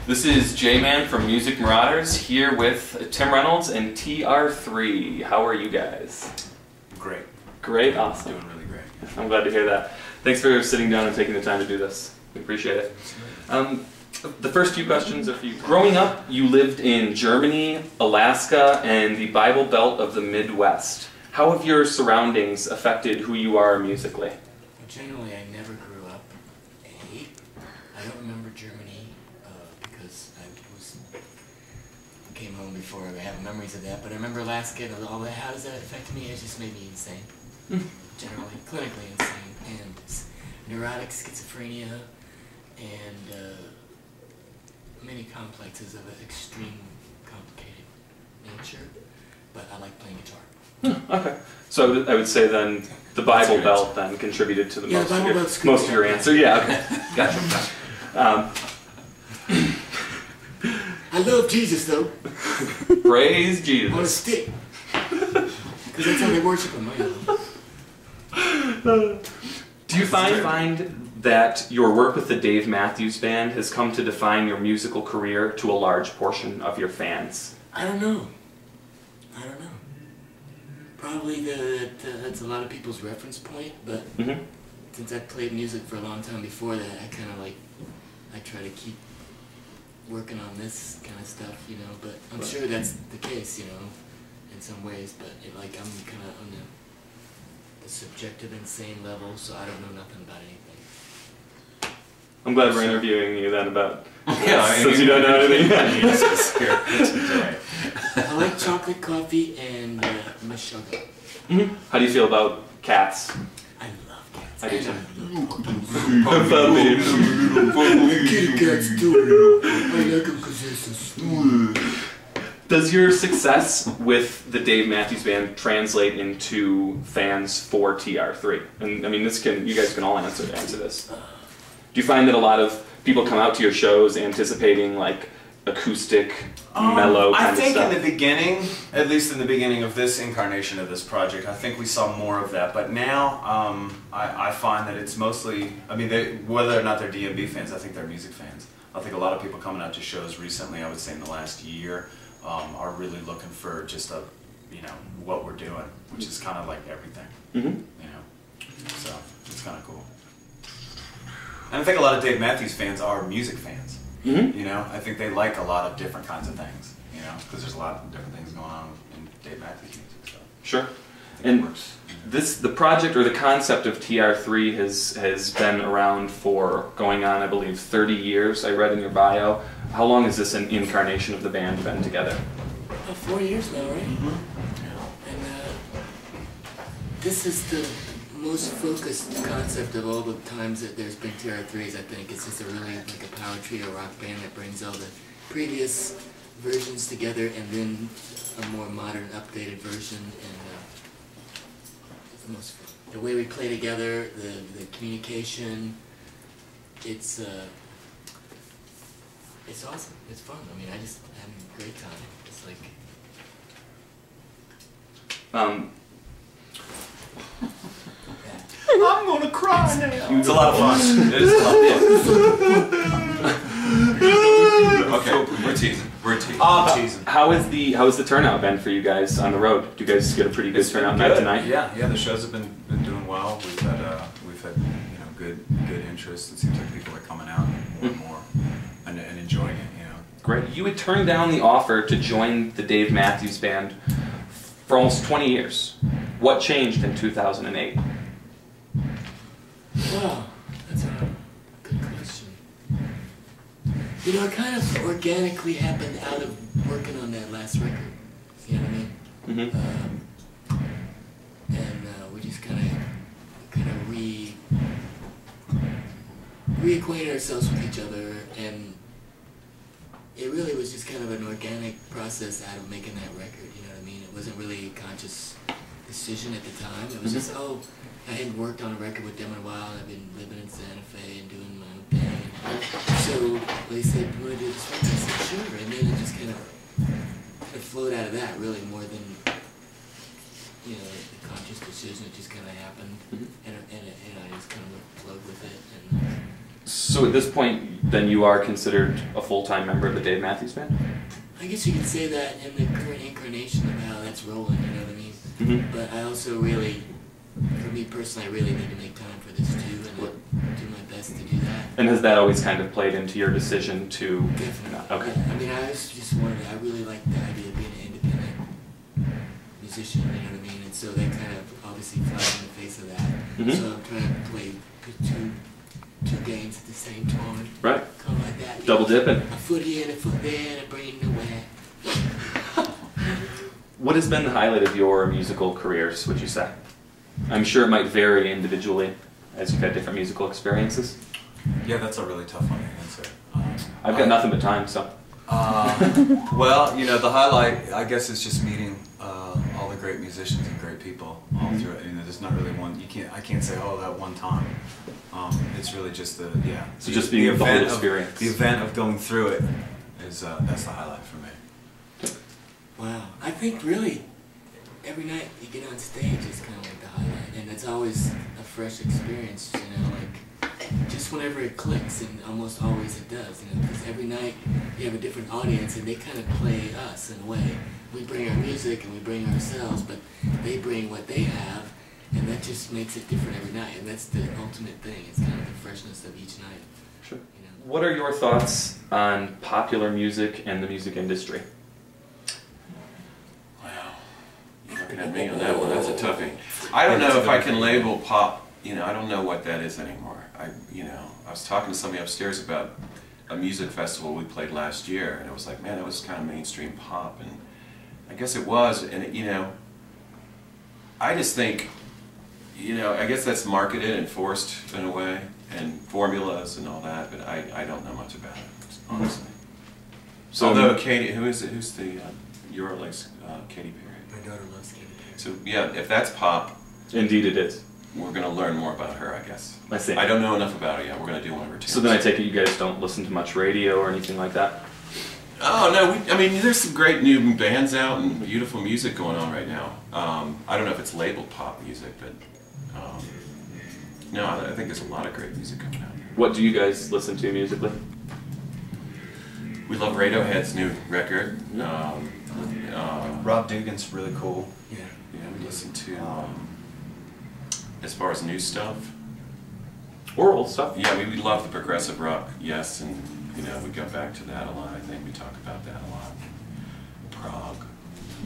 This is J-Man from Music Marauders here with Tim Reynolds and TR3. How are you guys? Great. Great, awesome. Doing really great. I'm glad to hear that. Thanks for sitting down and taking the time to do this. We appreciate it. The first few questions are for you. Growing up, you lived in Germany, Alaska, and the Bible Belt of the Midwest. How have your surroundings affected who you are musically? Generally, I never grew up. I don't remember Germany because I came home before I have memories of that. But I remember Alaska and all that. How does that affect me? It just made me insane. Generally, clinically insane, and neurotic schizophrenia, and many complexes of an extreme, complicated nature. But I like playing guitar. Okay. So I would say then the Bible Belt then contributed to the most of your answer. Yeah, okay. Gotcha. I love Jesus though. Praise Jesus. On a stick. Because that's how they worship him. Do you find that your work with the Dave Matthews Band has come to define your musical career to a large portion of your fans? I don't know. Probably that's a lot of people's reference point, but since I played music for a long time before that, I kind of I try to keep working on this kind of stuff, you know, but I'm sure that's the case, you know, in some ways, but I'm kind of on the subjective, insane level, so I don't know nothing about anything. I'm glad we're interviewing you then about, yeah, since you don't know anything. I like chocolate coffee and sugar. How do you feel about cats? I love cats. I do too. Kitty cats too. I like them because they're so sweet. Does your success with the Dave Matthews Band translate into fans for TR3? And I mean, you guys can all answer this. Do you find that a lot of people come out to your shows anticipating like acoustic, mellow kind of stuff? I think in the beginning, at least in the beginning of this incarnation of this project, I think we saw more of that. But now, I find that it's mostly, I mean, whether or not they're DMB fans, I think they're music fans. I think a lot of people coming out to shows recently, I would say in the last year, are really looking for just what we're doing, which is kind of like everything, you know. So it's kind of cool. And I think a lot of Dave Matthews fans are music fans. You know, I think they like a lot of different kinds of things, you know, because there's a lot of different things going on in Dave Matthews music. So sure. And the project or the concept of TR3 has been around for going on, I believe, 30 years. I read in your bio. How long has this incarnation of the band been together? 4 years now, right? And this is the most focused concept of all the times that there's been TR3s, I think. It's just a really like a power trio rock band that brings all the previous versions together and then a more modern, updated version. And it's the most fun. The way we play together, the communication, it's awesome. It's fun. I mean, I just had a great time. It's like... I'm gonna cry now. It's a lot of fun. It is a lot of fun. Okay, we're teasing. We're teasing. How is the turnout been for you guys on the road? Do you guys get a pretty good turnout night tonight? Yeah. The shows have been doing well. We've had good interest. It seems like people are coming out more and more and enjoying it. You know. Great. You had turned down the offer to join the Dave Matthews Band for almost 20 years. What changed in 2008? Wow, that's a good question. You know, it kind of organically happened out of working on that last record. You know what I mean? And we just kind of reacquainted ourselves with each other, and it really was just kind of an organic process out of making that record. You know what I mean? It wasn't really a conscious decision at the time. It was just, I hadn't worked on a record with them in a while, and I've been living in Santa Fe and doing my own thing. So they said, "You want to do this record?" I said, "Sure." And then it just kind of flowed out of that, really, more than the conscious decision. It just kind of happened, and I just kind of flowed with it. And So at this point, then you are considered a full-time member of the Dave Matthews Band? I guess you could say that in the current incarnation of how that's rolling, you know what I mean? Mm-hmm. But I also really, for me personally, I really need to make time for this too, and I do my best to do that. And has that always kind of played into your decision to... Definitely. Okay. Yeah, I mean, I just wanted, I really like the idea of being an independent musician, you know what I mean? And so that kind of obviously flies in the face of that. Mm-hmm. So I'm trying to play two games at the same time. Right. Kind of like that. Double dipping. A foot here and a foot there and a brain nowhere. What has been the highlight of your musical careers, would you say? I'm sure it might vary individually as you've had different musical experiences. Yeah, that's a really tough one to answer. I've got nothing but time, so... Well, you know, the highlight, I guess, is just meeting all the great musicians and great people all through it. You know, there's not really one. I can't say, oh, that one time. It's really just the So just being the whole experience. The event of going through it is that's the highlight for me. Wow, I think really every night you get on stage is kind of like the highlight, and it's always a fresh experience. You know, like just whenever it clicks, and almost always it does. You know, because every night you have a different audience, and they kind of play us in a way. We bring our music and we bring ourselves, but they bring what they have, and that just makes it different every night. And that's the ultimate thing. It's kind of the freshness of each night. Sure. You know? What are your thoughts on popular music and the music industry? You're looking at me on that one. That's a toughie. I don't know if I can label pop. You know, I don't know what that is anymore. I was talking to somebody upstairs about a music festival we played last year, and it was like, man, that was kind of mainstream pop, and I guess it was. And it, I just think, I guess that's marketed and forced in a way, and formulas and all that. But I don't know much about it, honestly. So, although Katy, who's the Euroleague's Katy Perry? My daughter loves Katy Perry. So yeah, if that's pop, Indeed it is. we're going to learn more about her, I guess. I see. I don't know enough about her yet. We're going to do one of her tunes. So then I take it you guys don't listen to much radio or anything like that? Oh no, I mean there's some great new bands out and beautiful music going on right now. I don't know if it's labeled pop music, but no, I think there's a lot of great music coming out. What do you guys listen to musically? We love Radiohead's new record. Rob Dugan's really cool. Yeah. Yeah, we listen to as far as new stuff. Or old stuff? Yeah, we love the progressive rock, yes, and we go back to that a lot. I think we talk about that a lot. Prog.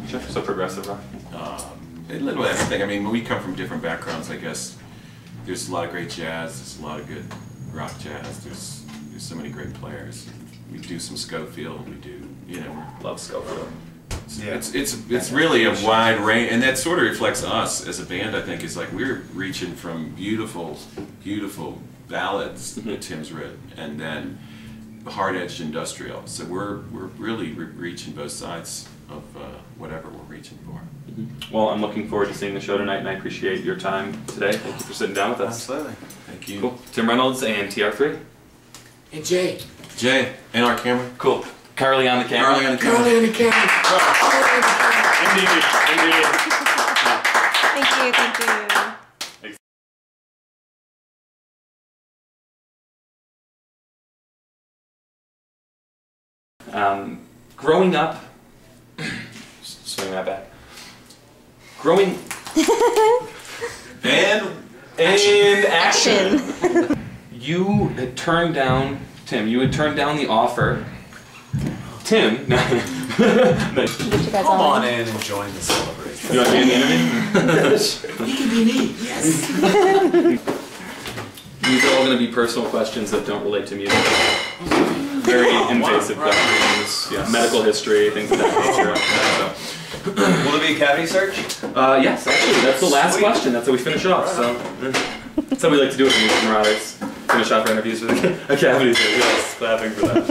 Sure. So progressive rock. A little of everything. I mean, we come from different backgrounds, I guess. There's a lot of great jazz. There's a lot of good rock jazz. There's so many great players. We do some Scofield. We do, Love Scofield. Yeah. It's really a wide range, and that sort of reflects us as a band. I think is like we're reaching from beautiful ballads that Tim's written, and then hard-edged industrial. So we're really reaching both sides of whatever we're reaching for. Mm-hmm. Well, I'm looking forward to seeing the show tonight, and I appreciate your time today. Thank you for sitting down with us. Absolutely. Thank you. Cool. Tim Reynolds and TR3. And Jay. Jay, and our camera. Cool. Carly on the camera. Carly on the camera. Carly on the camera. Carly on the camera. Indeed. Thank you. Growing up, swing that back. Growing And action. You had turned down Tim. You had turned down the offer. Tim, no. Come on in and join the celebration. You want to be in the interview? He can be me. Yes. These are all going to be personal questions that don't relate to music. Very invasive questions, medical history, things of that nature. Will there be a cavity search? Yes, actually, that's the last question. That's how we finish off. So that's how we like to do it for music marauders. Finish off our interviews with a cavity search. Yes, clapping for that.